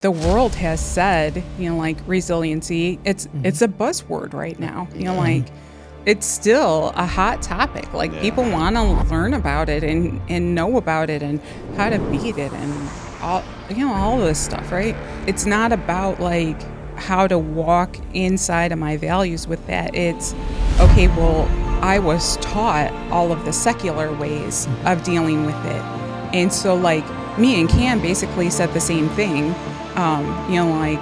the world has said, like resiliency, it's a buzzword right now. Like it's still a hot topic. Like people want to learn about it and know about it and how to beat it and all this stuff, right? It's not about like how to walk inside of my values with that. It's okay, well, I was taught all of the secular ways of dealing with it. And so like me and Cam basically said the same thing. Like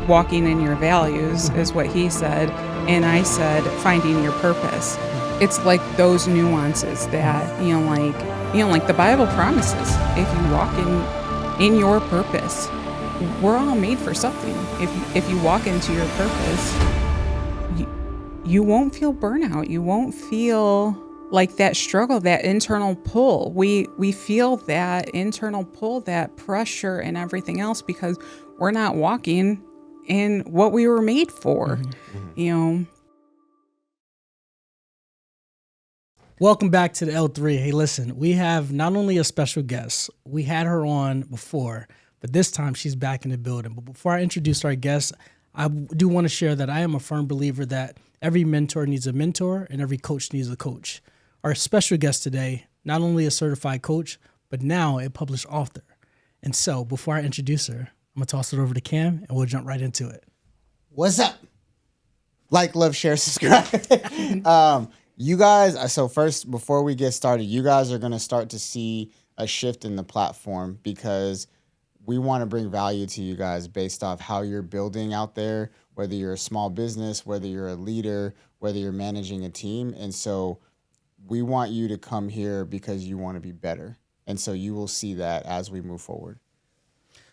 walking in your values is what he said. And I said, finding your purpose. It's like those nuances that, like the Bible promises. If you walk in your purpose, we're all made for something. If you walk into your purpose, you won't feel burnout. You won't feel like that struggle, that internal pull. We feel that internal pull, that pressure and everything else because we're not walking in what we were made for, Welcome back to the L3. Hey, listen, we have not only a special guest, we had her on before, but this time she's back in the building. But before I introduce our guest, I do want to share that I am a firm believer that every mentor needs a mentor and every coach needs a coach. Our special guest today, not only a certified coach, but now a published author. And so before I introduce her, I'm going to toss it over to Cam and we'll jump right into it. What's up? Like, love, share, subscribe. You guys, so first, before we get started, you guys are going to start to see a shift in the platform because we want to bring value to you guys based off how you're building out there, whether you're a small business, whether you're a leader, whether you're managing a team. And so we want you to come here because you want to be better. And so you will see that as we move forward.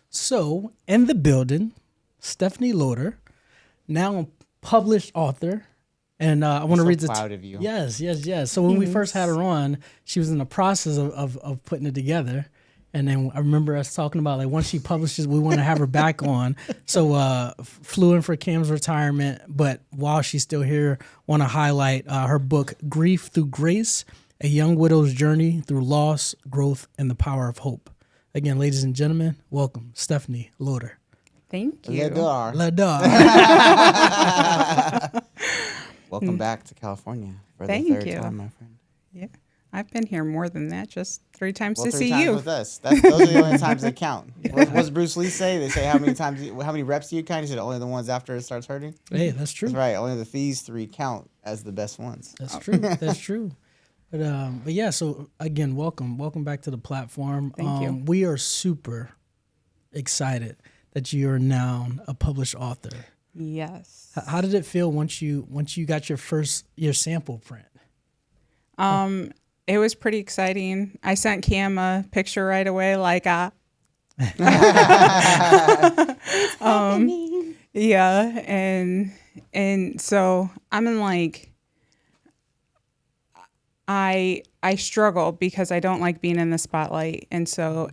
So in the building, Stephanie Lodor, now a published author. And I want to read the proud of you. Yes. So when we first had her on, she was in the process of putting it together. And then I remember us talking about like once she publishes, we want to have her back on. So flew in for Cam's retirement, but while she's still here, want to highlight her book, Grief Through Grace, A Young Widow's Journey Through Loss, Growth, and the Power of Hope. Again, ladies and gentlemen, welcome, Stephanie Lodor. Thank you. Lodor. Welcome back to California for Thank the third you. time, my friend. Yeah, I've been here more than that, just 3 times to 3 see times you. with us. Those are the only times that count. What does Bruce Lee say? They say how many reps do you count? He said only the ones after it starts hurting. Hey, that's true. That's right. Only these 3 count as the best ones. That's true. That's true. But yeah. So again, welcome back to the platform. Thank you. We are super excited that you are now a published author. Yes. How did it feel once you got your sample print? It was pretty exciting. I sent Cam a picture right away, like yeah, and so I'm in like I struggle because I don't like being in the spotlight, and so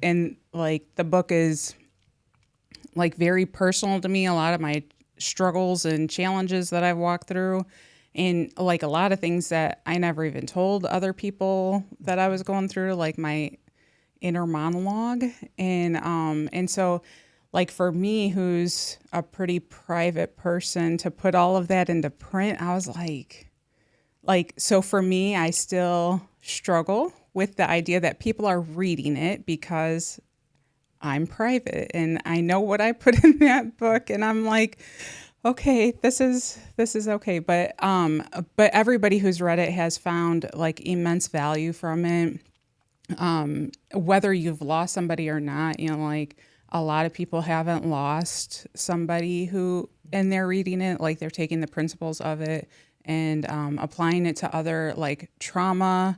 like the book is like very personal to me. A lot of my struggles and challenges that I've walked through, and like a lot of things that I never even told other people that I was going through, like my inner monologue. And so like for me, who's a pretty private person, to put all of that into print, I was like, so for me, I still struggle with the idea that people are reading it because I'm private and I know what I put in that book, and I'm like, okay, this is okay. But everybody who's read it has found like immense value from it. Whether you've lost somebody or not, like a lot of people haven't lost somebody and they're reading it, like they're taking the principles of it and applying it to other like trauma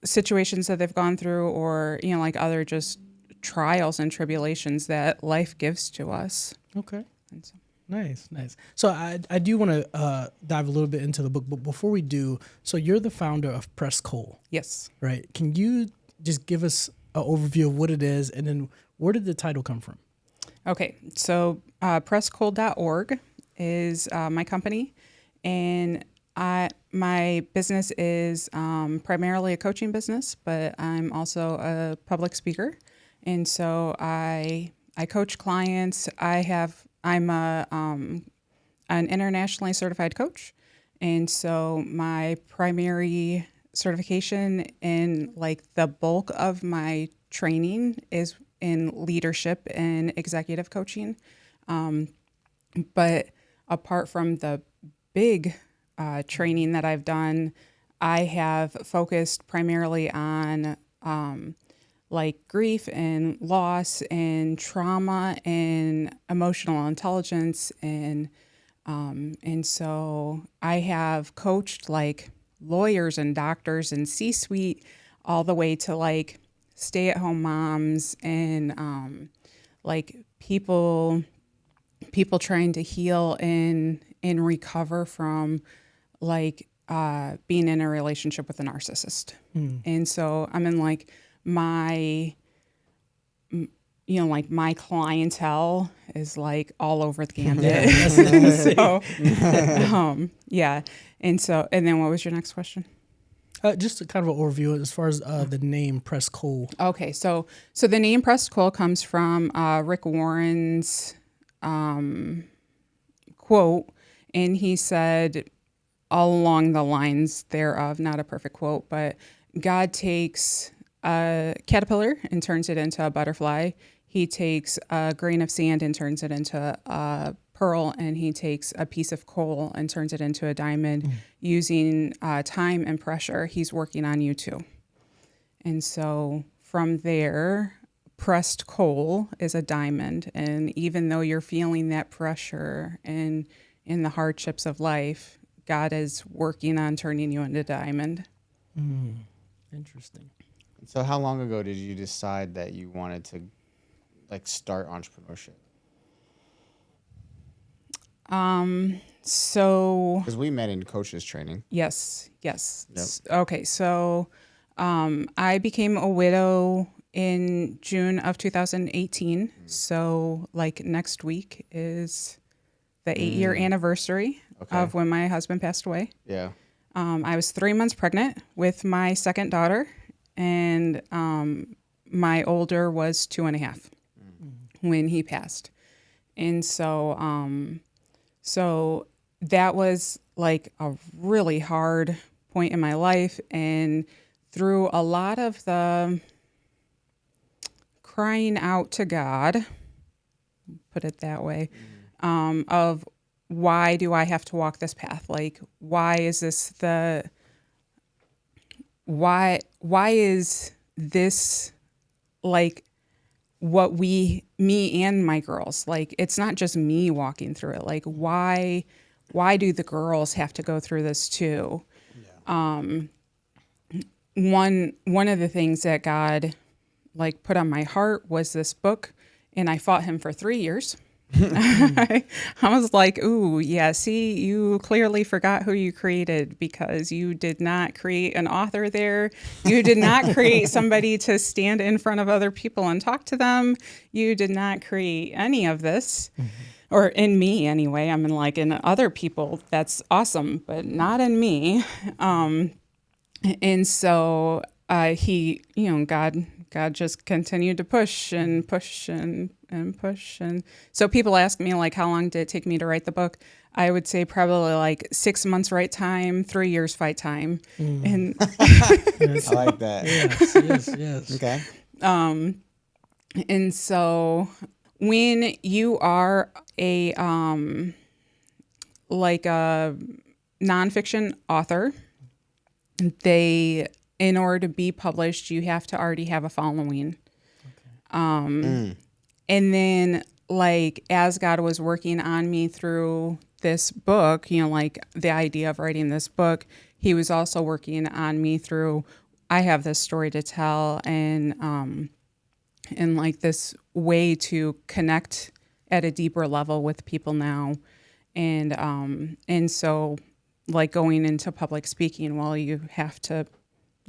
situations that they've gone through, or like other just trials and tribulations that life gives to us. Okay. So. Nice. So I do want to dive a little bit into the book, but before we do, so you're the founder of Press Coal. Yes. Right. Can you just give us an overview of what it is, and then where did the title come from? Okay. So presscoal.org is my company, and my business is primarily a coaching business, but I'm also a public speaker. And so I I coach clients. I'm an internationally certified coach. And so my primary certification and like the bulk of my training is in leadership and executive coaching. But apart from the big training that I've done, I have focused primarily on like grief and loss and trauma and emotional intelligence and so I have coached like lawyers and doctors and C-suite all the way to like stay-at-home moms and like people trying to heal and recover from like being in a relationship with a narcissist. And so I'm in like my like my clientele is like all over the gambit. Yeah. And then what was your next question? Just a kind of an overview as far as the name Press Coal. Okay. So the name Pressed Coal comes from Rick Warren's quote, and he said all along the lines thereof, not a perfect quote, but God takes a caterpillar and turns it into a butterfly. He takes a grain of sand and turns it into a pearl, and he takes a piece of coal and turns it into a diamond. Using time and pressure. He's working on you too. And so from there, pressed coal is a diamond. And even though you're feeling that pressure and in the hardships of life, God is working on turning you into a diamond. Interesting. So how long ago did you decide that you wanted to like start entrepreneurship? So Because we met in coaches training. yes. Yep. Okay. So, I became a widow in June of 2018. So like next week is the 8-year anniversary of when my husband passed away. Yeah. I was 3 months pregnant with my second daughter, and my older was 2.5 when he passed. And so, so that was like a really hard point in my life. And through a lot of the crying out to God, put it that way, of why do I have to walk this path? Like, why is this why is this like what me and my girls, like, it's not just me walking through it. Like, why do the girls have to go through this too? Yeah. One of the things that God like put on my heart was this book, and I fought him for 3 years. I was like, ooh, yeah, see, you clearly forgot who you created, because you did not create an author there. You did not create somebody to stand in front of other people and talk to them. You did not create any of this, or in me anyway. I mean, like in other people, that's awesome, but not in me. And so he, God just continued to push and push and push. And so people ask me, like, how long did it take me to write the book? I would say probably like 6 months write time, 3 years fight time. And I like that. Yes. Okay. and so when you are a like a nonfiction author, in order to be published, you have to already have a following. And then, like, as God was working on me through this book, like the idea of writing this book, he was also working on me through, I have this story to tell, and like this way to connect at a deeper level with people now. And so, like, going into public speaking, well, you have to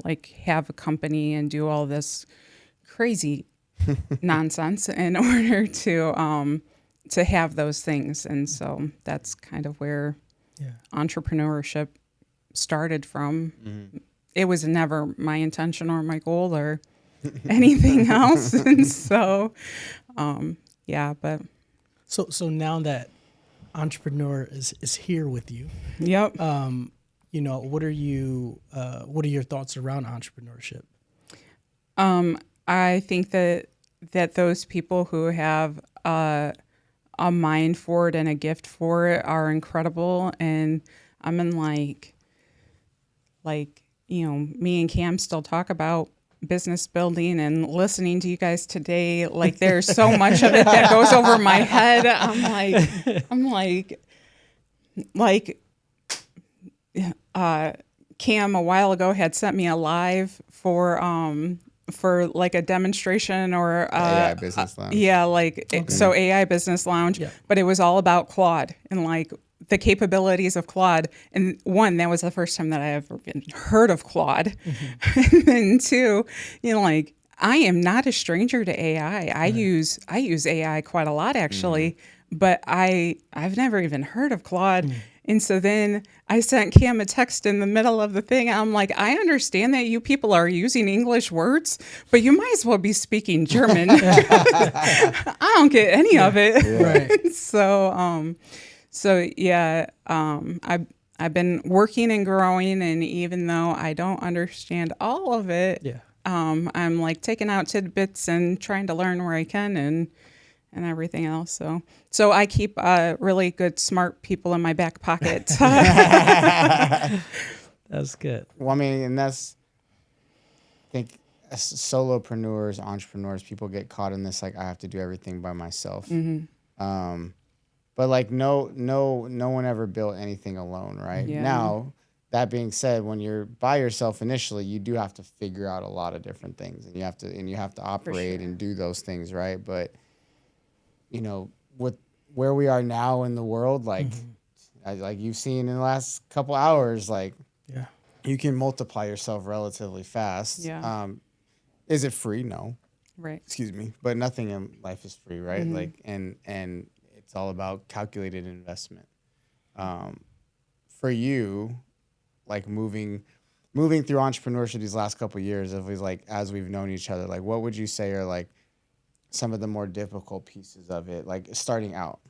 like have a company and do all this crazy nonsense in order to have those things. And so that's kind of where entrepreneurship started from. It was never my intention or my goal or anything else. And so yeah, but So now that entrepreneur is here with you, yep. you know, what are your thoughts around entrepreneurship? I think that those people who have a mind for it and a gift for it are incredible. And I'm in like me and Cam still talk about business building, and listening to you guys today, like there's so much of it that goes over my head. I'm like Cam a while ago had sent me a live for like a demonstration or AI Business Lounge. yeah, like so AI Business Lounge, Yeah. but it was all about Claude and like the capabilities of Claude. And one, that was the first time that I ever been heard of Claude. And then two, like I am not a stranger to AI. I use AI quite a lot actually, but I've never even heard of Claude. And so then I sent Cam a text in the middle of the thing. I'm like, I understand that you people are using English words, but you might as well be speaking German. I don't get any of it. Right. So yeah, I've been working and growing, and even though I don't understand all of it, Yeah. I'm like taking out tidbits and trying to learn where I can and everything else. So I keep really good, smart people in my back pocket. That's good. Well, I mean, and that's, I think, as solopreneurs, entrepreneurs, people get caught in this, like, I have to do everything by myself. But like, no one ever built anything alone, right? Yeah. Now, that being said, when you're by yourself initially, you do have to figure out a lot of different things, and you have to operate and do those things, right? But you know, with where we are now in the world, like, like you've seen in the last couple hours, like, Yeah. you can multiply yourself relatively fast. Yeah. Is it free? No. Right. Excuse me. But nothing in life is free, right? Like, and it's all about calculated investment. For you, like moving through entrepreneurship these last couple of years, as we've known each other, like, what would you say are like some of the more difficult pieces of it, like starting out?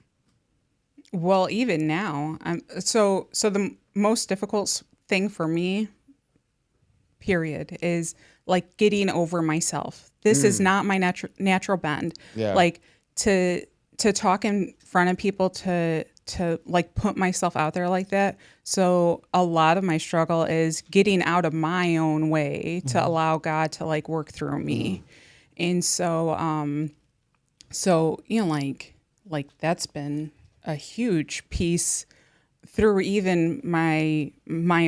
Well, even now, so the most difficult thing for me, period, is like getting over myself. This is not my natural bend. Yeah. Like to talk in front of people, to like put myself out there like that. So a lot of my struggle is getting out of my own way to allow God to like work through me. And so like that's been a huge piece through even my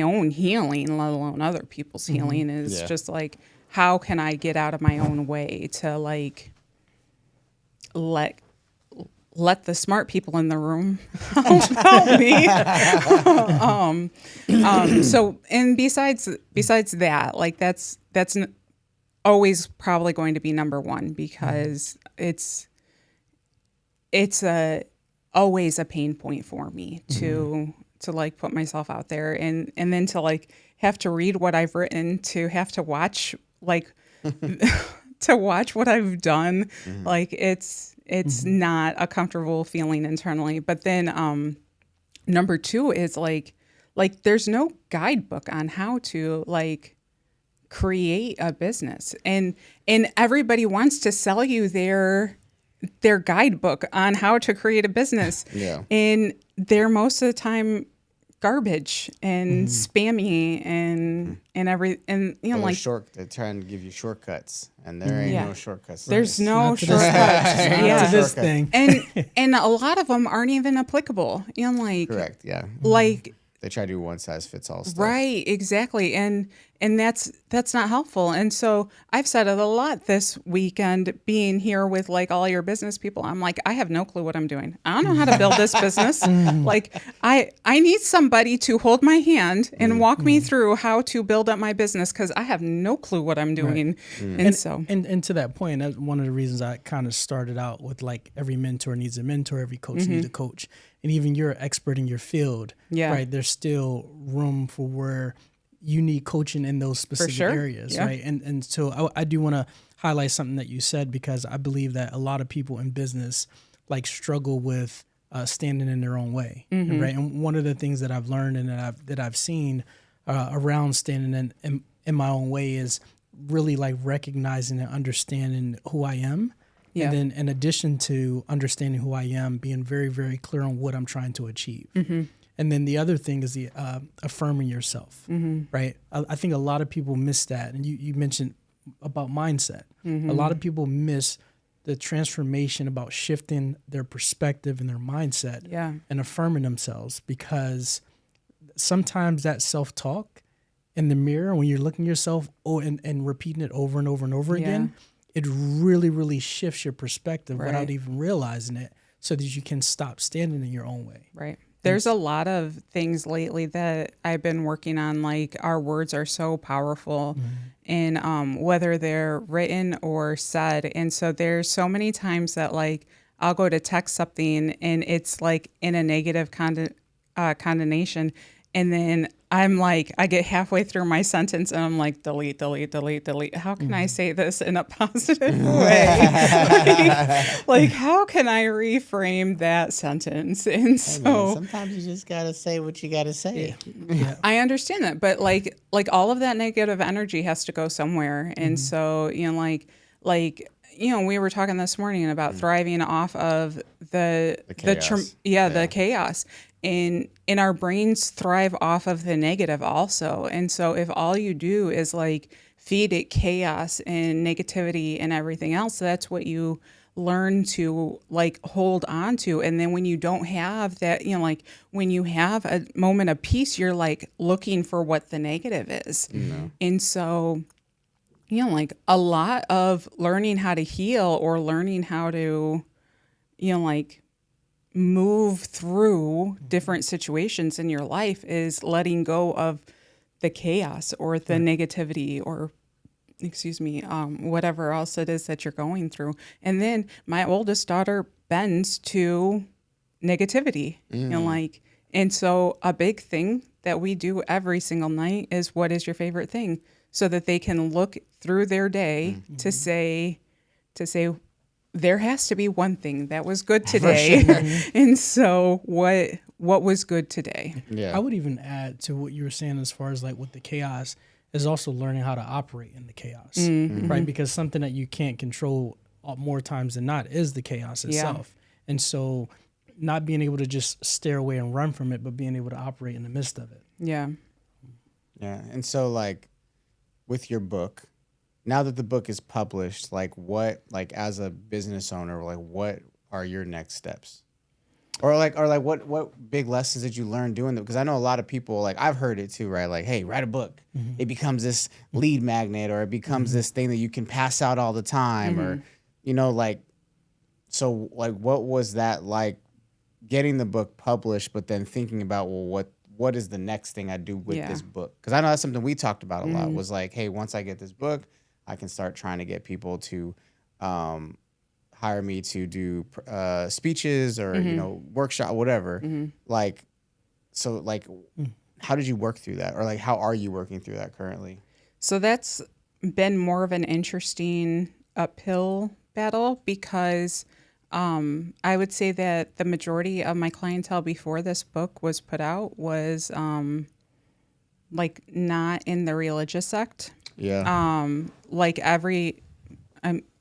own healing, let alone other people's healing, is just like, how can I get out of my own way to like let the smart people in the room help me. So, and besides that, like that's always probably going to be number one, because it's always a pain point for me to like put myself out there, and then to like have to read what I've written, to have to watch like to watch what I've done. Like it's not a comfortable feeling internally. But then number two is like there's no guidebook on how to like create a business, and everybody wants to sell you their guidebook on how to create a business. Yeah. And they're most of the time garbage and spammy and like they're trying to give you shortcuts, and there ain't no shortcuts. there's no Not to this- shortcuts. To this thing. And a lot of them aren't even applicable. Like Correct. Yeah. like They try to do one size fits all stuff. right, exactly. And that's not helpful. And so I've said it a lot this weekend, being here with like all your business people. I'm like, I have no clue what I'm doing. I don't know how to build this business. Like I need somebody to hold my hand and walk me through how to build up my business, because I have no clue what I'm doing. And so And to that point, that's one of the reasons I kind of started out with like every mentor needs a mentor, every coach needs a coach. And even you're an expert in your field, Yeah. right? There's still room for where you need coaching in those specific sure. areas, Yeah. right? And so I do want to highlight something that you said, because I believe that a lot of people in business like struggle with standing in their own way, right? And one of the things that I've learned and that I've seen around standing in my own way is really like recognizing and understanding who I am. Yeah. And then in addition to understanding who I am, being very, very clear on what I'm trying to achieve. And then the other thing is the affirming yourself, right? I think a lot of people miss that. And you mentioned about mindset. A lot of people miss the transformation about shifting their perspective and their mindset and affirming themselves, because sometimes that self-talk in the mirror, when you're looking at yourself and repeating it over and over and over again, it really, really shifts your perspective without even realizing it, so that you can stop standing in your own way. Right. There's a lot of things lately that I've been working on, like our words are so powerful in whether they're written or said. And so there's so many times that like I'll go to text something and it's like in a negative condemnation. And then I'm like, I get halfway through my sentence and I'm like, delete. How can I say this in a positive way? like, how can I reframe that sentence? And so sometimes you just gotta say what you gotta say. I understand that, but like all of that negative energy has to go somewhere. And so, we were talking this morning about thriving off of the chaos. The chaos. And our brains thrive off of the negative also. And so if all you do is like feed it chaos and negativity and everything else, that's what you learn to like hold on to. And then when you don't have that, like when you have a moment of peace, you're like looking for what the negative is. And so, like a lot of learning how to heal or learning how to, like move through different situations in your life is letting go of the chaos or the negativity or whatever else it is that you're going through. And then my oldest daughter bends to negativity, and so a big thing that we do every single night is, what is your favorite thing? So that they can look through their day to say, there has to be one thing that was good today. And so what was good today? Yeah. I would even add to what you were saying as far as like with the chaos is also learning how to operate in the chaos, right? Because something that you can't control more times than not is the chaos itself. And so not being able to just stare away and run from it, but being able to operate in the midst of it. Yeah. Yeah. And so like with your book, now that the book is published, like what, like as a business owner, like what are your next steps? Or what big lessons did you learn doing that? Because I know a lot of people, like I've heard it too, right? Like, hey, write a book. It becomes this lead magnet, or it becomes this thing that you can pass out all the time, or, so like what was that like getting the book published, but then thinking about, well, what is the next thing I do with this book? Because I know that's something we talked about a lot, was like, hey, once I get this book, I can start trying to get people to hire me to do speeches or workshop, whatever. Like, so like, how did you work through that, or like how are you working through that currently? So that's been more of an interesting uphill battle, because I would say that the majority of my clientele before this book was put out was like not in the religious sect. Yeah. Like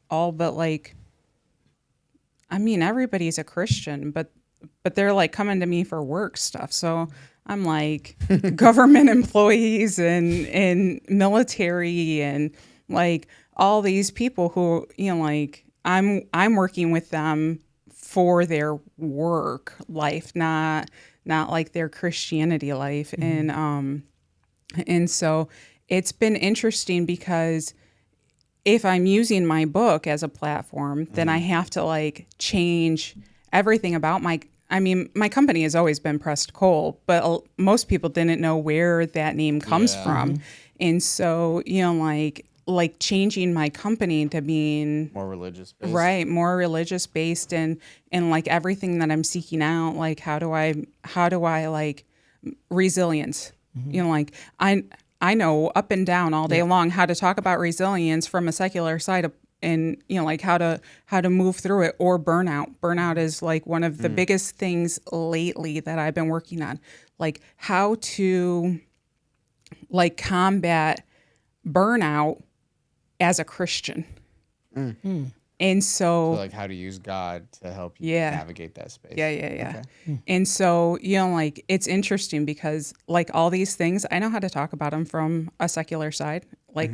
all but like, I mean, everybody's a Christian, but they're like coming to me for work stuff. So I'm like government employees and military and like all these people who, like I'm working with them for their work life, not like their Christianity life. And so it's been interesting, because if I'm using my book as a platform, then I have to like change everything about my company has always been Pressed Coal, but most people didn't know where that name comes from. And so, like changing my company to being more religious based. Right, more religious based, and like everything that I'm seeking out, like how do I like resilience? Like I know up and down all day long how to talk about resilience from a secular side of, and like how to move through it, or burnout. Burnout is like one of the biggest things lately that I've been working on, like how to like combat burnout as a Christian. And So like how to use God to help you navigate that space. Yeah. Okay. And so, like it's interesting because like all these things, I know how to talk about them from a secular side, like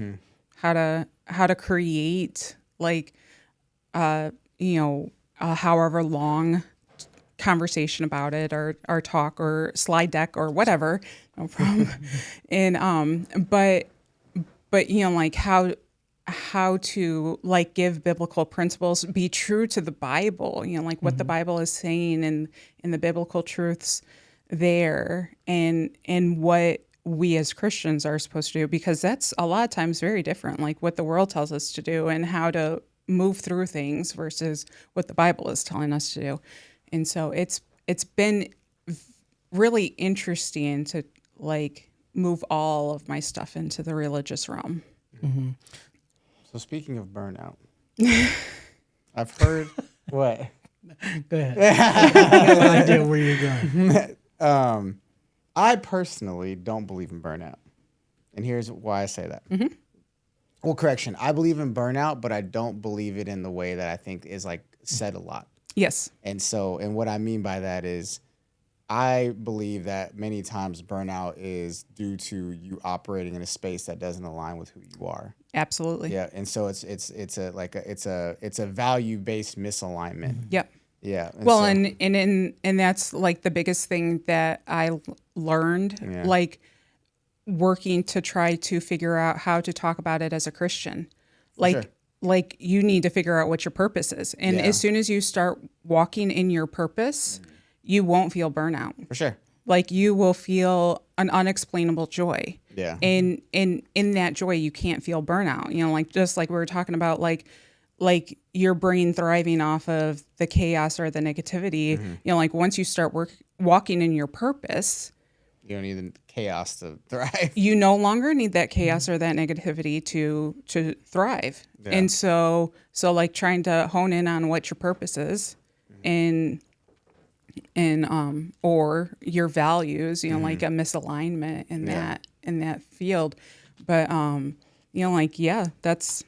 how to create like, however long conversation about it, or talk or slide deck or whatever, no problem. And, but like how to like give biblical principles, be true to the Bible, like what the Bible is saying, and the biblical truths there, and what we as Christians are supposed to do, because that's a lot of times very different, like what the world tells us to do and how to move through things versus what the Bible is telling us to do. And so it's been really interesting to like move all of my stuff into the religious realm. So speaking of burnout, I've heard what? Go ahead. I have no idea where you're going. I personally don't believe in burnout, and here's why I say that. Well, correction, I believe in burnout, but I don't believe it in the way that I think is like said a lot. Yes. And what I mean by that is, I believe that many times burnout is due to you operating in a space that doesn't align with who you are. Absolutely. Yeah, and so it's a value-based misalignment. Yep. Yeah. Well, and that's like the biggest thing that I learned, like working to try to figure out how to talk about it as a Christian. Like you need to figure out what your purpose is. And as soon as you start walking in your purpose, you won't feel burnout. For sure. Like you will feel an unexplainable joy. Yeah. And in that joy, you can't feel burnout. Like just like we were talking about, like your brain thriving off of the chaos or the negativity. Like once you start walking in your purpose, you don't need the chaos to thrive. You no longer need that chaos or that negativity to thrive. Yeah. And so like trying to hone in on what your purpose is, and or your values, like a misalignment in that field. But like that's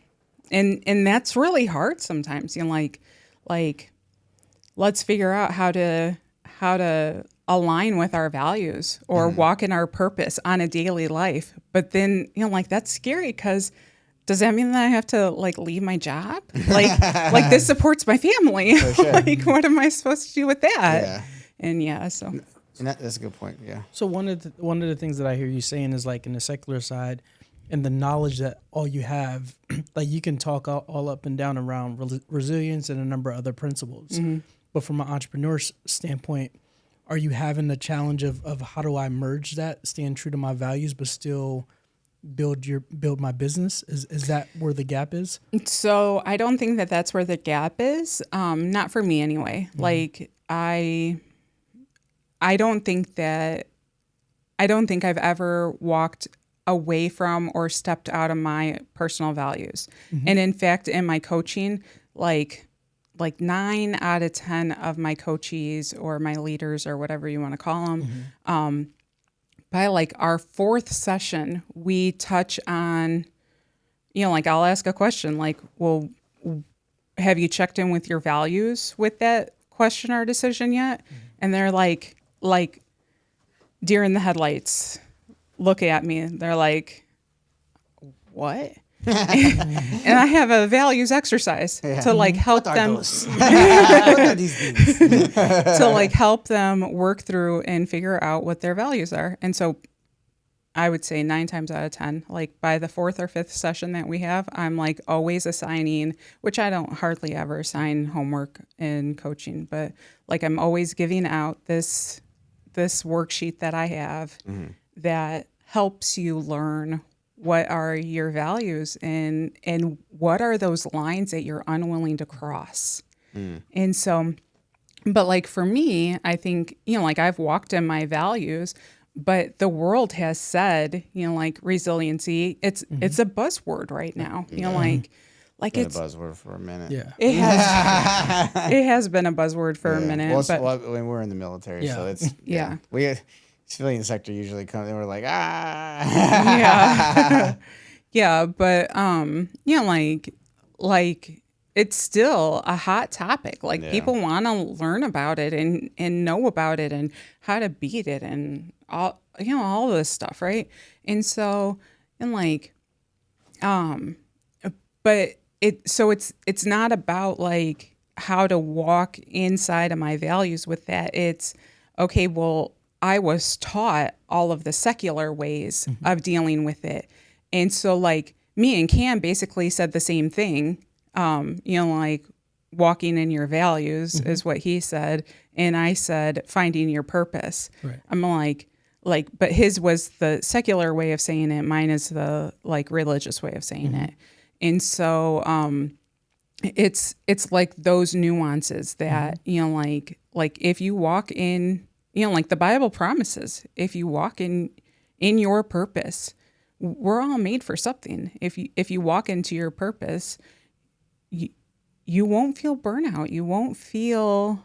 and that's really hard sometimes. Like let's figure out how to align with our values or walk in our purpose on a daily life. But then like that's scary, because does that mean that I have to like leave my job? Like this supports my family. Sure. Like what am I supposed to do with that? Yeah. And so. And that's a good point. Yeah. So one of the things that I hear you saying is like in the secular side, and the knowledge that all you have, like you can talk all up and down around resilience and a number of other principles. But from an entrepreneur standpoint, are you having the challenge of how do I merge that, staying true to my values, but still build my business? Is that where the gap is? So I don't think that that's where the gap is. Not for me anyway. Like I don't think I've ever walked away from or stepped out of my personal values. And in fact, in my coaching, like 9 out of 10 of my coachees or my leaders or whatever you want to call them, by like our 4th session, we touch on, like I'll ask a question like, well, have you checked in with your values with that question or decision yet? And they're like deer in the headlights, look at me. They're like, what? And I have a values exercise to like help them what are these things? To like help them work through and figure out what their values are. And so I would say 9 times out of 10, like by the 4th or 5th session that we have, I'm like always assigning, which I don't hardly ever assign homework in coaching, but like I'm always giving out this worksheet that I have that helps you learn what are your values and what are those lines that you're unwilling to cross. And so, but like for me, I think, like I've walked in my values, but the world has said, like resiliency, it's a buzzword right now. Like Been it's a buzzword for a minute. Yeah. it has it has been a buzzword for a minute. Well, but when we're in the military, so Yeah. it's Yeah. We civilian sector usually comes and we're like yeah. Yeah, but like it's still a hot topic. Like Yeah. people want to learn about it and know about it and how to beat it and all this stuff, right? And so but it's not about like how to walk inside of my values with that. It's okay, well, I was taught all of the secular ways of dealing with it. And so like me and Cam basically said the same thing, like walking in your values is what he said. And I said, finding your purpose. Right. I'm like, but his was the secular way of saying it. Mine is the like religious way of saying it. And so, it's like those nuances that, like if you walk in, like the Bible promises, if you walk in your purpose, we're all made for something. If you walk into your purpose, you won't feel burnout. You won't feel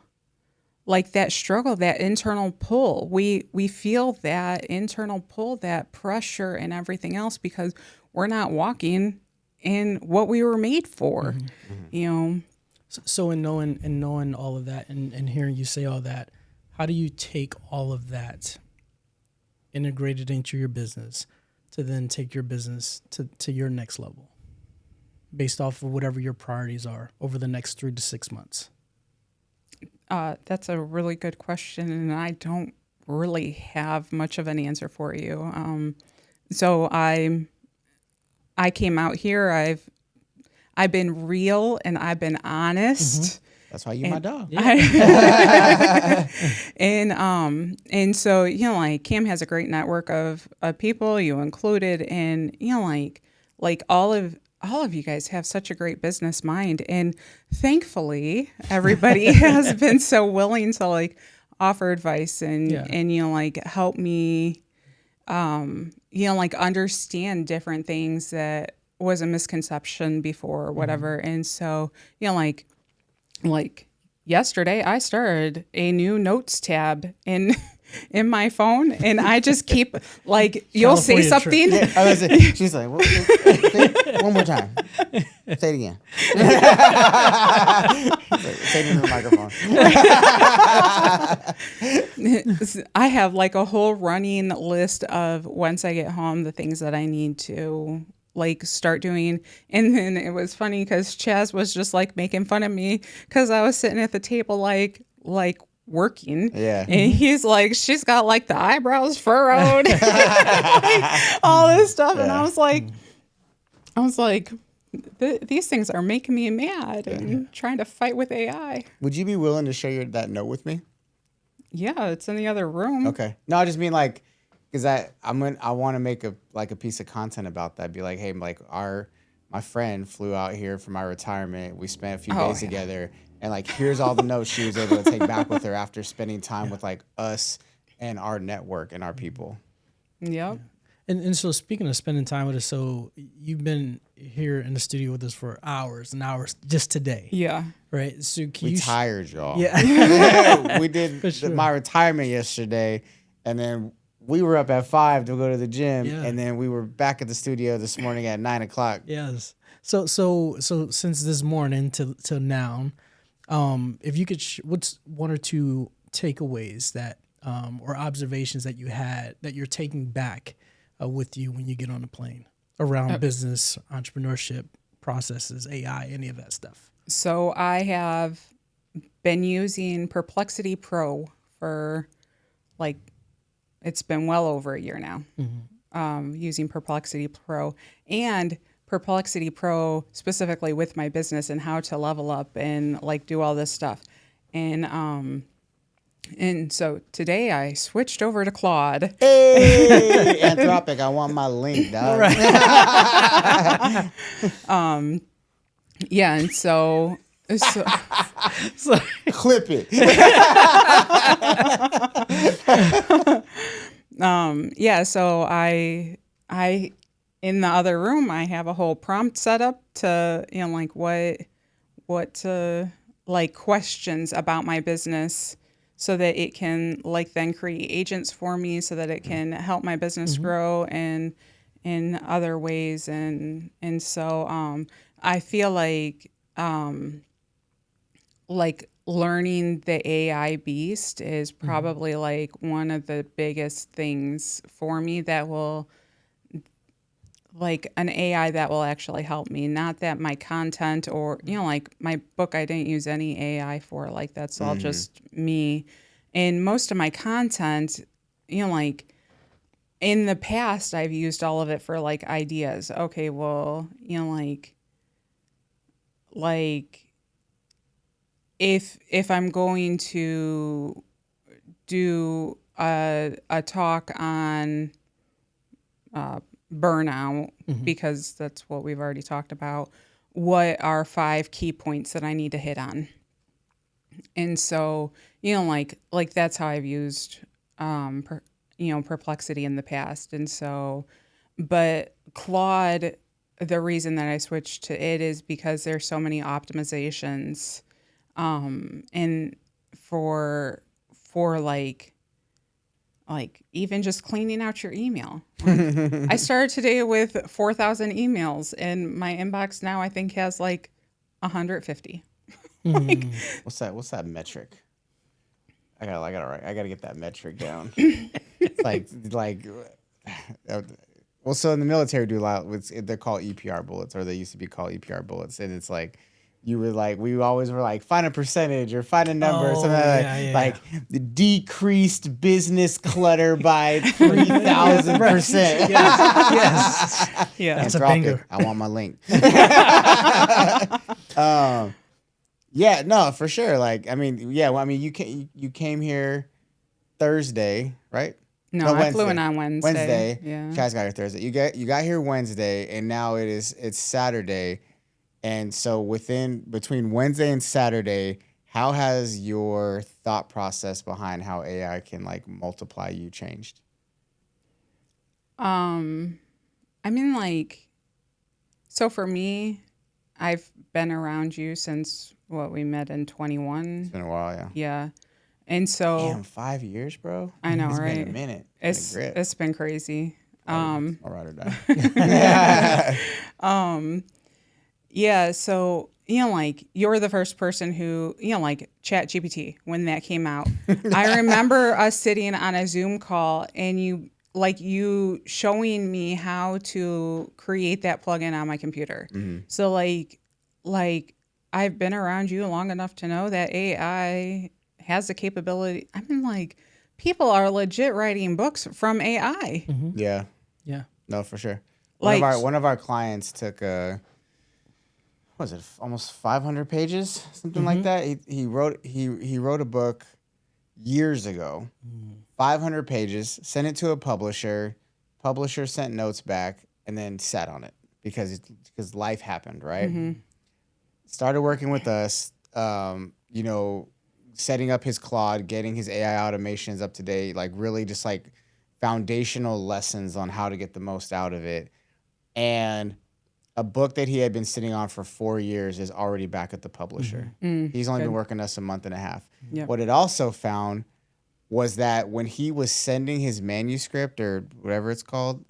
like that struggle, that internal pull. We feel that internal pull, that pressure and everything else because we're not walking in what we were made for. So in knowing all of that and hearing you say all that, how do you take all of that, integrate it into your business, to then take your business to your next level, based off of whatever your priorities are over the next 3 to 6 months? That's a really good question, and I don't really have much of an answer for you. So I came out here. I've been real and I've been honest. that's why you my dog. And so like Cam has a great network of people, you included, and like all of you guys have such a great business mind, and thankfully everybody has been so willing to like offer advice and like help me like understand different things that was a misconception before or whatever. And so like yesterday I started a new notes tab in my phone, and I just keep like you'll say something. She's like, one more time. Say it again. Say it into the microphone. I have like a whole running list of once I get home, the things that I need to like start doing. And then it was funny because Chaz was just like making fun of me because I was sitting at the table like working. Yeah. And he's like, she's got like the eyebrows furrowed, like, all this stuff. Yeah. And I was like, these things are making me mad and trying to fight with AI. Would you be willing to share that note with me? Yeah, it's in the other room. Okay. No, I just mean like, because I want to make a piece of content about that. Be like, hey, like my friend flew out here for my retirement. We spent a few days together, and like here's all the notes she was able to take back with her after spending time with like us and our network and our people. Yep. And so speaking of spending time with us, so you've been here in the studio with us for hours and hours just today. Yeah. Right. So we tired, y'all. Yeah. We did my retirement yesterday, and then we were up at 5 to go to the gym, and then we were back at the studio this morning at 9 o'clock. Yes. So since this morning till now, if you could, what's one or two takeaways that or observations that you had that you're taking back with you when you get on the plane around business, entrepreneurship, processes, AI, any of that stuff? So I have been using Perplexity Pro for like, it's been well over a year now, using Perplexity Pro, and Perplexity Pro specifically with my business and how to level up and like do all this stuff. And so today I switched over to Claude. Hey, Anthropic, I want my link, dog. Right. Yeah, and so clip it. Yeah, so I in the other room I have a whole prompt set up to, like what to like questions about my business so that it can like then create agents for me so that it can help my business grow and in other ways and so I feel like learning the AI beast is probably like one of the biggest things for me that will like an AI that will actually help me. Not that my content or, like my book, I didn't use any AI for, like that's all just me. And most of my content, like in the past, I've used all of it for like ideas. Okay, well, like if I'm going to do a talk on burnout, because that's what we've already talked about, what are 5 key points that I need to hit on? And so, like that's how I've used, Perplexity in the past. And so, but Claude, the reason that I switched to it is because there's so many optimizations, and for like even just cleaning out your email. Like, I started today with 4,000 emails, and my inbox now I think has like 150. Like, What's that metric? I gotta get that metric down. like, well, so in the military, do a lot. They're called EPR bullets, or they used to be called EPR bullets, and it's like we always were like, find a percentage or find a number, or something like the decreased business clutter by 3,000%. Yes. yeah. That's a Drop banger. it. I want my link. Yeah, no, for sure. Like, I mean, you came here Thursday, right? No, I flew in on Wednesday. Wednesday. Yeah. Chaz got here Thursday. You got here Wednesday, and now it's Saturday. And so between Wednesday and Saturday, how has your thought process behind how AI can like multiply you changed? I mean, like, so for me, I've been around you since we met in 21. It's been a while, yeah. Yeah. And so Damn, 5 years, bro. I know, It's right? been a minute. It's been crazy. I'll ride or die. Yeah, so like you're the first person who like ChatGPT when that came out. I remember us sitting on a Zoom call and you showing me how to create that plugin on my computer. So like I've been around you long enough to know that AI has the capability. I mean, like, people are legit writing books from AI. Yeah. Yeah. No, for sure. Like- One of our clients took almost 500 pages, something like that. He wrote a book years ago, 500 pages, sent it to a publisher. Publisher sent notes back and then sat on it because life happened, right? Started working with us, setting up his Claude, getting his AI automations up to date, like really just like foundational lessons on how to get the most out of it. And a book that he had been sitting on for 4 years is already back at the publisher. He's only been working us a month and a half. Yep. What it also found was that when he was sending his manuscript or whatever it's called,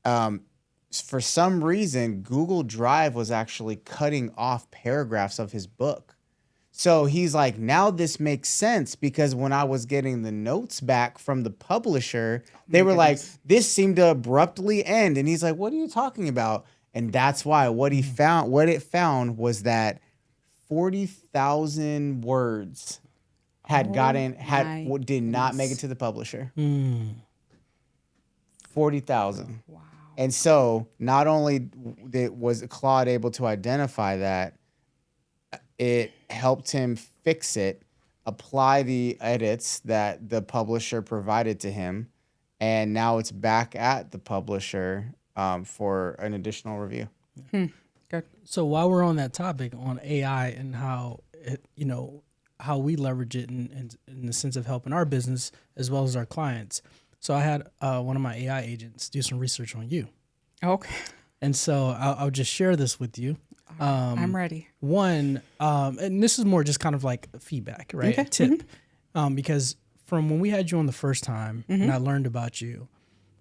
for some reason, Google Drive was actually cutting off paragraphs of his book. So he's like, now this makes sense because when I was getting the notes back from the publisher, they were like, this seemed to abruptly end. And he's like, what are you talking about? And that's why what it found was that 40,000 words did not make it to the publisher. 40,000. Wow. And so not only was Claude able to identify that, it helped him fix it, apply the edits that the publisher provided to him, and now it's back at the publisher for an additional review. Good. So while we're on that topic on AI and how how we leverage it in the sense of helping our business as well as our clients, So I had one of my AI agents do some research on you. Okay. And so I'll just share this with you. I'm ready. One, and this is more just kind of like feedback, right? Okay. A tip. Because from when we had you on the first time and I learned about you,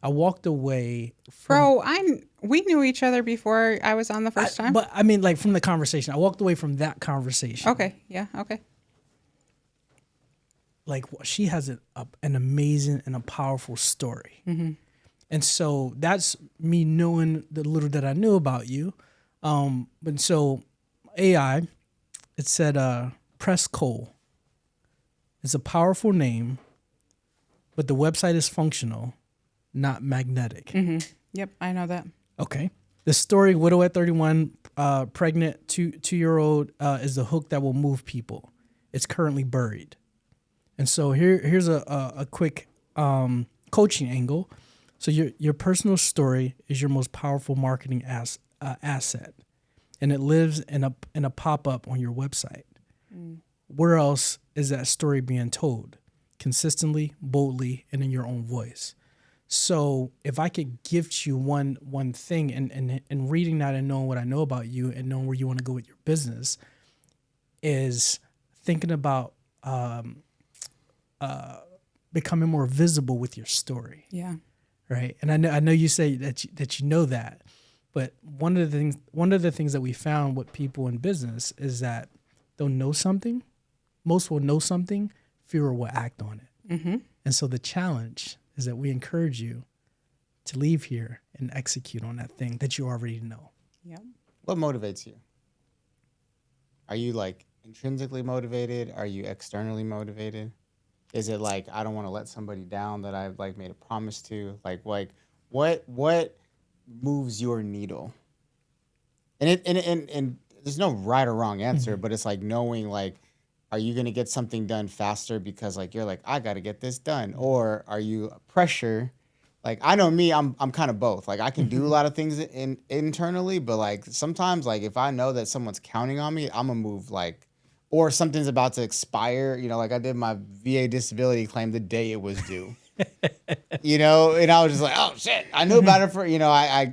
I walked away from... Bro, we knew each other before I was on the first time. But I mean, like from the conversation, I walked away from that conversation. Okay. Yeah. Okay. Like she has an amazing and a powerful story. And so that's me knowing the little that I knew about you. But so AI, it said, press Cole. It's a powerful name, but the website is functional, not magnetic. Yep. I know that. Okay. The story, widow at 31, pregnant, two-year-old, is the hook that will move people. It's currently buried. And so here's a quick coaching angle. So your personal story is your most powerful marketing asset, and it lives in a pop-up on your website. Where else is that story being told? Consistently, boldly, and in your own voice. So if I could gift you one thing, and reading that and knowing what I know about you and knowing where you want to go with your business, is thinking about becoming more visible with your story. Yeah. Right. And I know you say that you know that, but one of the things that we found with people in business is that they'll know something, most will know something, fewer will act on it. And so the challenge is that we encourage you to leave here and execute on that thing that you already know. Yep. What motivates you? Are you like intrinsically motivated? Are you externally motivated? Is it like, I don't want to let somebody down that I've like made a promise to? Like what moves your needle? And there's no right or wrong answer, but it's like knowing like, are you going to get something done faster because like, you're like, I got to get this done? Or are you pressure? Like, I know me, I'm kind of both. Like I can do a lot of things internally, but like sometimes like if I know that someone's counting on me, I'm gonna move like, or something's about to expire, you know, like I did my VA disability claim the day it was due, you know, and I was just like, oh shit, I knew about it for, you know, I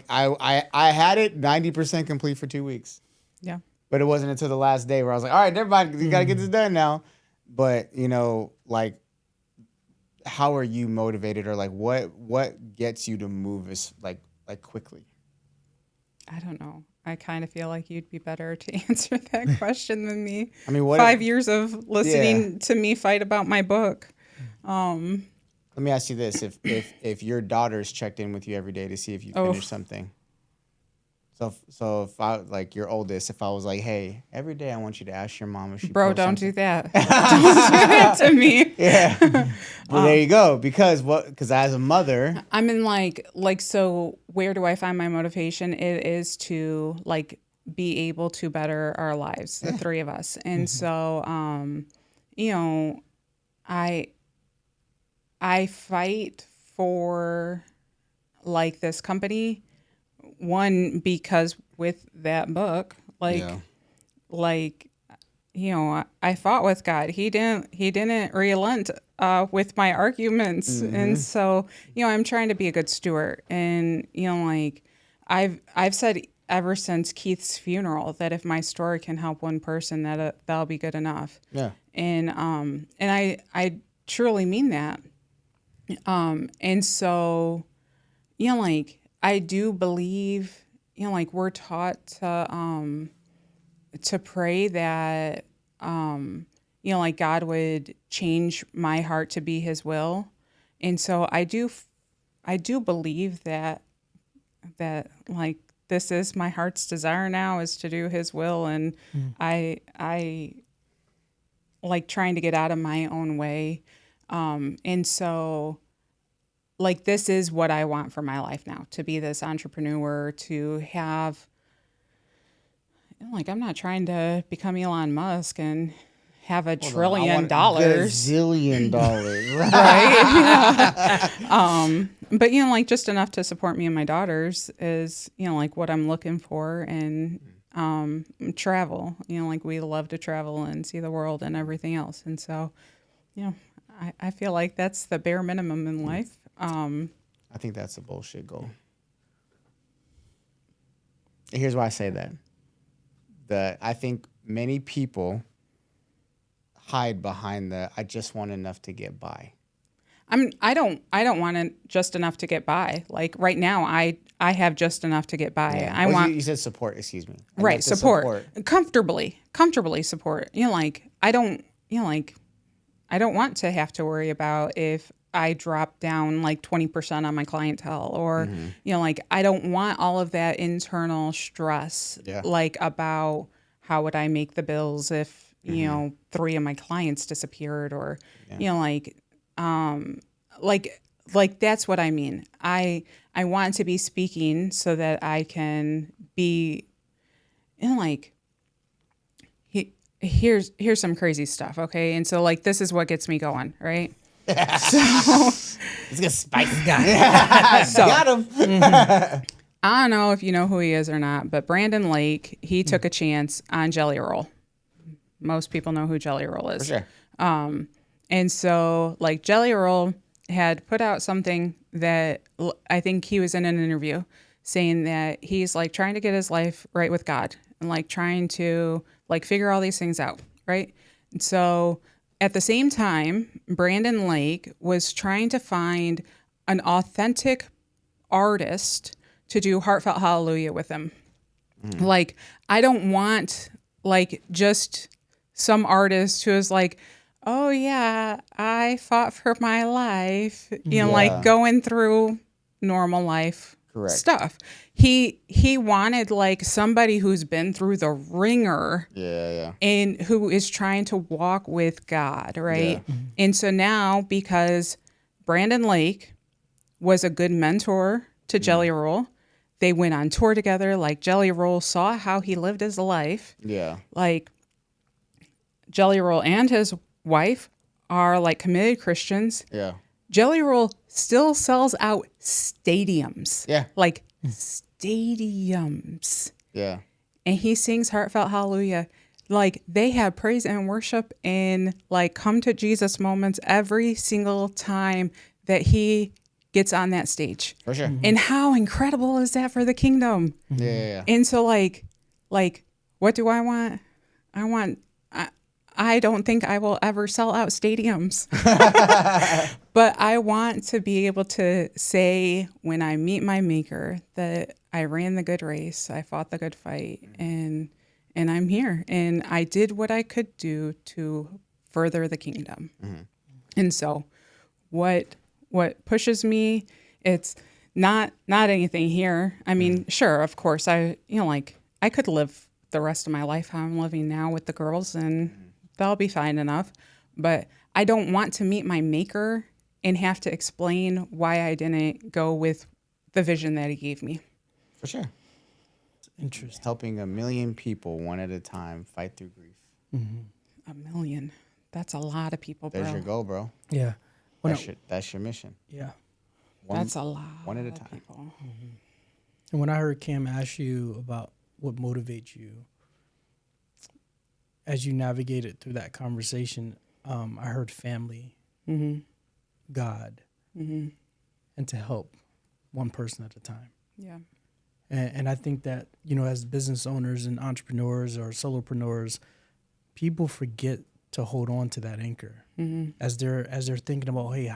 had it 90% complete for 2 weeks. Yeah. But it wasn't until the last day where I was like, all right, everybody, you got to get this done now. But, you know, like, how are you motivated, or like what gets you to move as like quickly? I don't know. I kind of feel like you'd be better to answer that question than me. I mean, what 5 years of listening to me fight about my book. Let me ask you this: if your daughter's checked in with you every day to see if you finished something, so if I like your oldest, if I was like, hey, every day I want you to ask your mom if she Bro, posts don't something. do that. Don't do that to me. Yeah. Well, there you go. Because as a mother, I'm in like so where do I find my motivation? It is to like be able to better our lives, the three of us. And so you know, I fight for like this company, one, because with that book, like you know, I fought with God. He didn't relent with my arguments. And so, you know, I'm trying to be a good steward. And, you know, like I've said ever since Keith's funeral that if my story can help one person, that'll be good enough. yeah, And I truly mean that. And so, you know, like I do believe, you know, like we're taught to pray that, you know, like God would change my heart to be His will, and so I do believe that like this is my heart's desire now, is to do His will, and I like trying to get out of my own way, and so like this is what I want for my life now, to be this entrepreneur, to have. Like, I'm not trying to become Elon Musk and have $1 trillion. $1 zillion, Right? Yeah. But, you know, like just enough to support me and my daughters is, you know, like what I'm looking for. And travel, you know, like we love to travel and see the world and everything else. And so, you know, I feel like that's the bare minimum in life. I think that's a bullshit goal. Here's why I say that. I think many people hide behind I just want enough to get by. I don't want it just enough to get by. Like right now, I have just enough to get by. Yeah. I want you said support. Excuse me. right support. Comfortably support. Like I don't want to have to worry about if I drop down like 20% on my clientele, or like I don't want all of that internal stress. Yeah. Like about how would I make the bills if 3 of my clients disappeared, or like that's what I mean. I want to be speaking so that I can be here's some crazy stuff, okay? And so like this is what gets me going, right? So it's gonna spice guy. So, got him. I don't know if you know who he is or not, but Brandon Lake, he took a chance on Jelly Roll. Most people know who Jelly Roll is. For sure. And so, like, Jelly Roll had put out something that I think he was in an interview saying that he's, like, trying to get his life right with God and, like, trying to, like, figure all these things out, right? And so, at the same time, Brandon Lake was trying to find an authentic artist to do Heartfelt Hallelujah with him. Like, I don't want, like, just some artist who is like, oh yeah, I fought for my life, like going through normal life stuff. He wanted like somebody who's been through the ringer, and who is trying to walk with God, right? Yeah. And so now, because Brandon Lake was a good mentor to Jelly Roll, they went on tour together. Like Jelly Roll saw how he lived his life. Yeah, like Jelly Roll and his wife are like committed Christians. Yeah. Jelly Roll still sells out stadiums. Yeah. Like stadiums. Yeah. And he sings Heartfelt Hallelujah. Like they have praise and worship and like come to Jesus moments every single time that he gets on that stage. For sure. And how incredible is that for the kingdom? Yeah. And so like what do I want? I don't think I will ever sell out stadiums, but I want to be able to say when I meet my maker that I ran the good race, I fought the good fight, and I'm here, and I did what I could do to further the kingdom. And so what pushes me, it's not anything here. I mean, sure, of course, I could live the rest of my life how I'm living now with the girls, and that'll be fine enough. But I don't want to meet my maker and have to explain why I didn't go with the vision that he gave me. For sure. Interesting. Helping 1 million people one at a time fight through grief. 1 million. That's a lot of people, bro. There's your goal, bro. Yeah. That's your mission. Yeah. That's a lot. One at a time. People. And when I heard Cam ask you about what motivates you, as you navigated through that conversation, I heard family, God, and to help one person at a time. Yeah. And I think that, as business owners and entrepreneurs or solopreneurs, people forget to hold on to that anchor as they're thinking about, hey,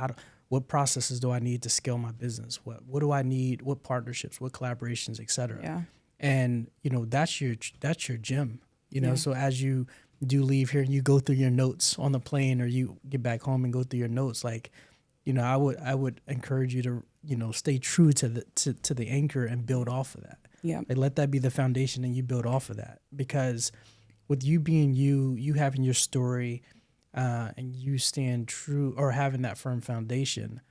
what processes do I need to scale my business? What do I need? What partnerships? What collaborations, et cetera? Yeah. And that's your gym. So as you do leave here and you go through your notes on the plane, or you get back home and go through your notes, like, I would encourage you to, stay true to the anchor and build off of that. Yeah. Like, let that be the foundation and you build off of that, because with you being you having your story, and you stand true, or having that firm foundation,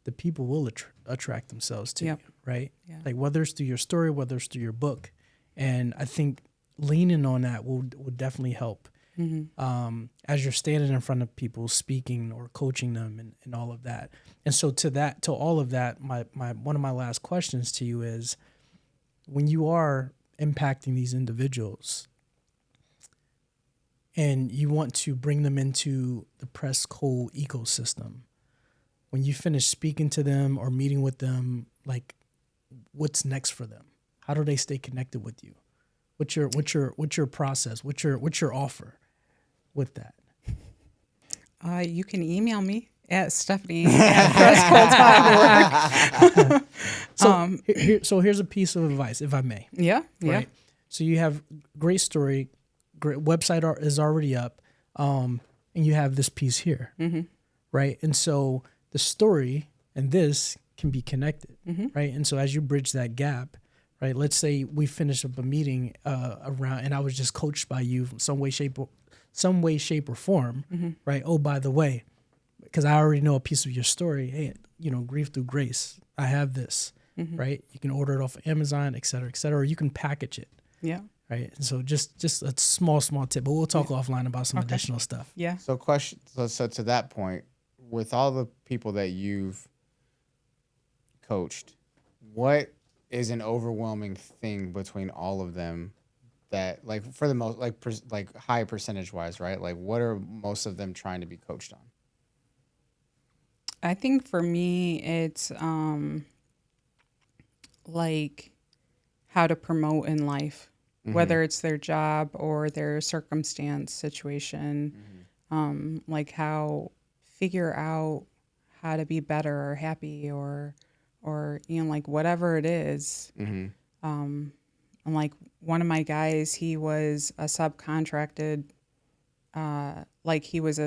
the people will attract themselves to you, right? Yeah. Like whether it's through your story, whether it's through your book. And I think leaning on that will definitely help as you're standing in front of people, speaking or coaching them, and all of that. And so to all of that, my one of my last questions to you is, when you are impacting these individuals and you want to bring them into the Press Coal ecosystem, when you finish speaking to them or meeting with them, like what's next for them? How do they stay connected with you? What's your process? What's your offer with that? You can email me at Stephanie at So here's a piece of advice, if I may. Yeah. Right? So you have great story, great website is already up, and you have this piece here, right? And so the story and this can be connected, right? And so as you bridge that gap, right? Let's say we finish up a meeting around, and I was just coached by you in some way, shape, or form, right? Oh, by the way, because I already know a piece of your story. Hey, Grief Through Grace. I have this, right? You can order it off of Amazon, et cetera, or you can package it. Yeah. Right. And so just a small tip, but we'll talk offline about some additional stuff. Yeah. So so to that point, with all the people that you've coached, what is an overwhelming thing between all of them that, like, for the most, like high percentage wise, right? Like, what are most of them trying to be coached on? I think for me, it's like how to promote in life, whether it's their job or their circumstance situation, like how figure out how to be better or happy or like whatever it is. And like one of my guys, he was a subcontracted, like he was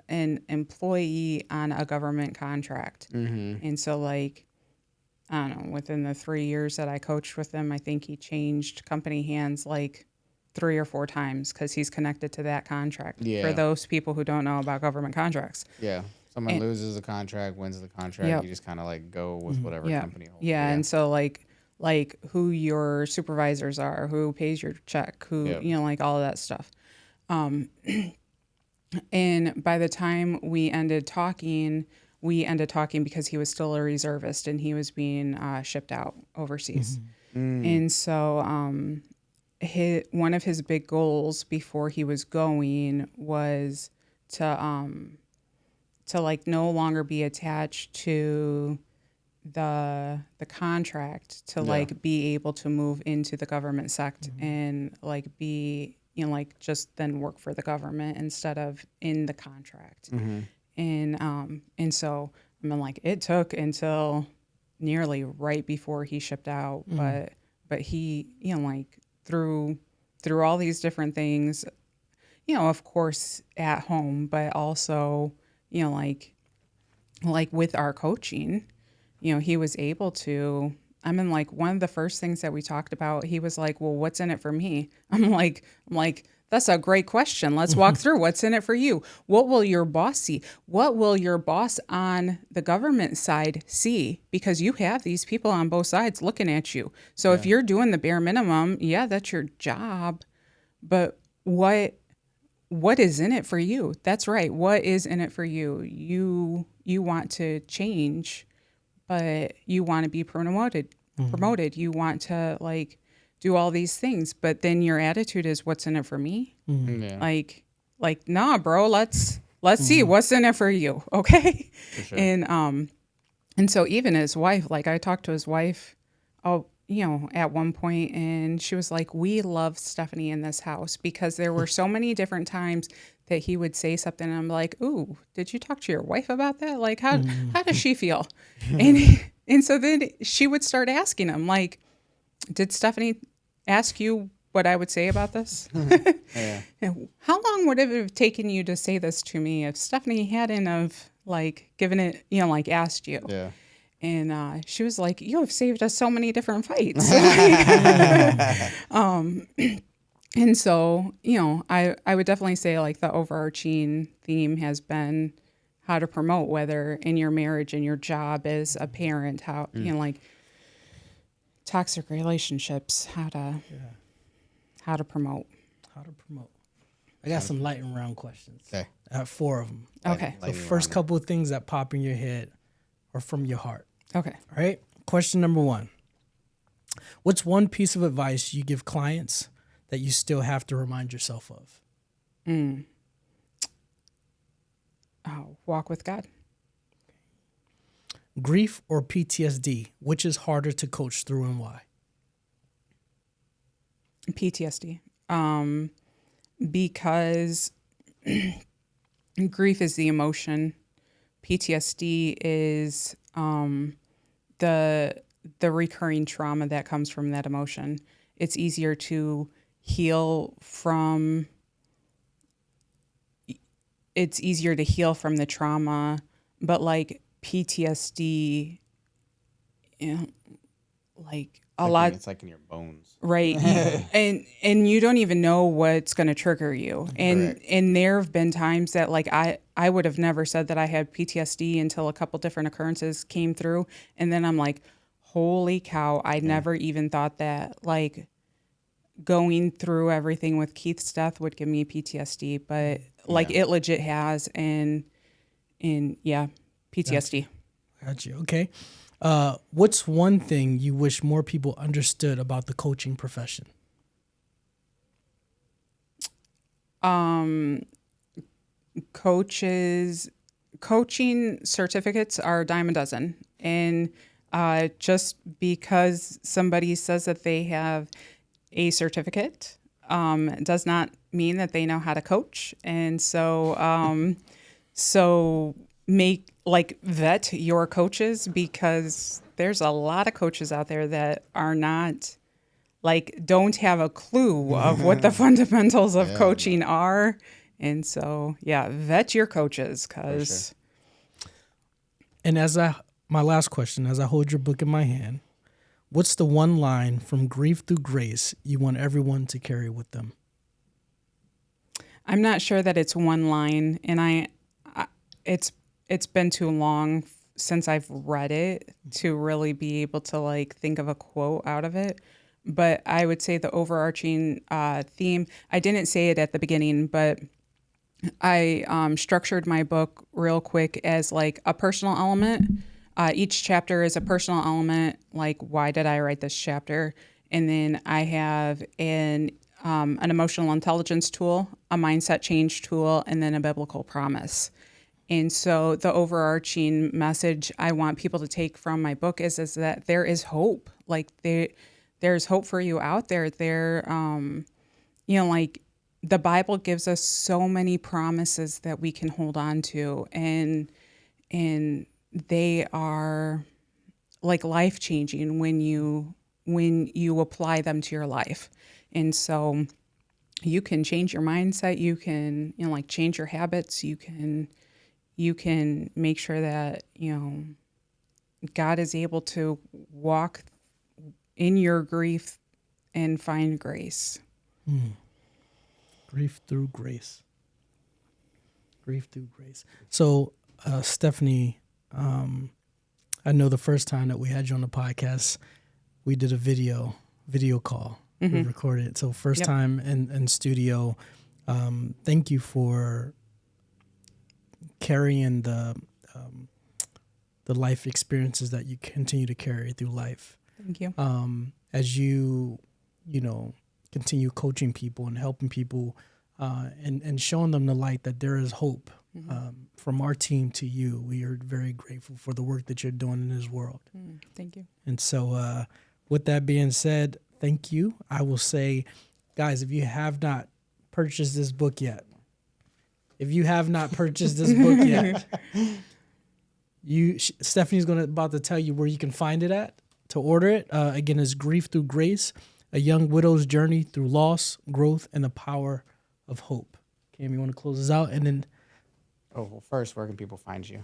an employee on a government contract. And so like, I don't know, within the 3 years that I coached with him, I think he changed company hands like 3 or 4 times because he's connected to that contract. Yeah. For those people who don't know about government contracts. Yeah. Someone loses a contract, wins the contract. You just kind of like go with whatever company holds. Yeah. And so like who your supervisors are, who pays your check, who, like all of that stuff. And by the time we ended talking because he was still a reservist and he was being shipped out overseas. And so one of his big goals before he was going was to like no longer be attached to the contract, to like be able to move into the government sector and like be, like just then work for the government instead of in the contract. And so I mean, like it took until nearly right before he shipped out, but he, like through all these different things, of course at home, but also, like with our coaching, he was able to, I mean, like one of the first things that we talked about, he was like, well, what's in it for me? I'm like, that's a great question. Let's walk through what's in it for you. What will your boss see? What will your boss on the government side see? Because you have these people on both sides looking at you. So if you're doing the bare minimum, that's your job. But what is in it for you? That's right. What is in it for you? You want to change, but you want to be promoted. You want to like do all these things, but then your attitude is what's in it for me? Like, nah, bro, let's see what's in it for you. Okay. For sure. And so even his wife, like I talked to his wife, at one point, and she was like, we love Stephanie in this house because there were so many different times that he would say something and I'm like, ooh, did you talk to your wife about that? Like, how does she feel? And so then she would start asking him, like, did Stephanie ask you what I would say about this? How long would it have taken you to say this to me if Stephanie hadn't have like given it, like asked you? Yeah. And she was like, you have saved us so many different fights. And so, I would definitely say like the overarching theme has been how to promote, whether in your marriage and your job as a parent, how, like toxic relationships, how to promote. How to promote. I got some lightning round questions. Okay. I have 4 of them. Okay. The first couple of things that pop in your head are from your heart. Okay. All right. Question number 1. What's one piece of advice you give clients that you still have to remind yourself of? Oh, walk with God. grief or PTSD, which is harder to coach through and why? PTSD. Because grief is the emotion. PTSD is the recurring trauma that comes from that emotion. It's easier to heal from. It's easier to heal from the trauma, but like PTSD, like a lot. It's like in your bones, right? and you don't even know what's going to trigger you. And Correct. and there have been times that like I would have never said that I had PTSD until a couple different occurrences came through, and then I'm like, holy cow! I never even thought that like going through everything with Keith's death would give me PTSD, but like it legit has, and yeah, PTSD. Got you. Okay. What's one thing you wish more people understood about the coaching profession? Coaching certificates are a dime a dozen, and just because somebody says that they have a certificate does not mean that they know how to coach. And so vet your coaches, because there's a lot of coaches out there that are not don't have a clue of what the fundamentals of coaching are. And so, vet your coaches, because. And my last question, as I hold your book in my hand, what's the one line from Grief Through Grace you want everyone to carry with them? I'm not sure that it's one line, and it's been too long since I've read it to really be able to think of a quote out of it. But I would say the overarching theme, I didn't say it at the beginning, but I structured my book real quick as a personal element. Each chapter is a personal element, like why did I write this chapter? And then I have an emotional intelligence tool, a mindset change tool, and then a biblical promise. And so the overarching message I want people to take from my book is that there is hope. There's hope for you out there. The Bible gives us so many promises that we can hold on to, and they are life-changing when you apply them to your life. And so you can change your mindset, you can change your habits, you can make sure that God is able to walk in your grief and find grace. Grief through grace. Grief through grace. So, Stephanie, I know the first time that we had you on the podcast, we did a video call. Mm-hmm. We recorded it. So first time in studio. Thank you for carrying the life experiences that you continue to carry through life. Thank you. As you continue coaching people and helping people and showing them the light that there is hope. From our team to you, we are very grateful for the work that you're doing in this world. Thank you. And so with that being said, thank you. I will say, guys, if you have not purchased this book yet, Stephanie's about to tell you where you can find it at to order it. Again, it's Grief Through Grace, a young widow's journey through loss, growth, and the power of hope. Cam, you want to close this out? And then... Oh, well, first, where can people find you?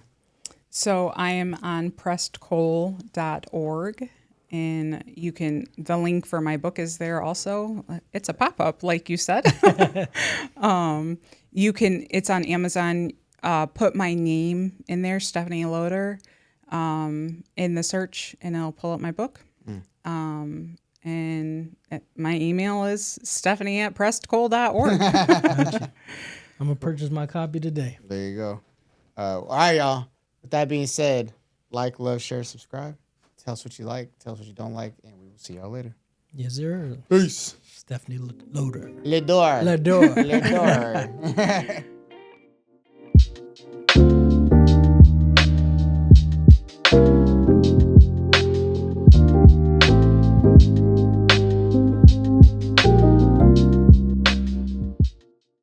So I am on pressedcole.org, and the link for my book is there also. It's a pop-up, like you said. It's on Amazon. Put my name in there, Stephanie Lodor, in the search, and it'll pull up my book. And my email is stephanie@pressedcole.org. I'm going to purchase my copy today. There you go. All right, y'all. With that being said, like, love, share, subscribe. Tell us what you like. Tell us what you don't like. And we will see y'all later. Yes, sir. Peace. Stephanie Lodor. Lodor. you.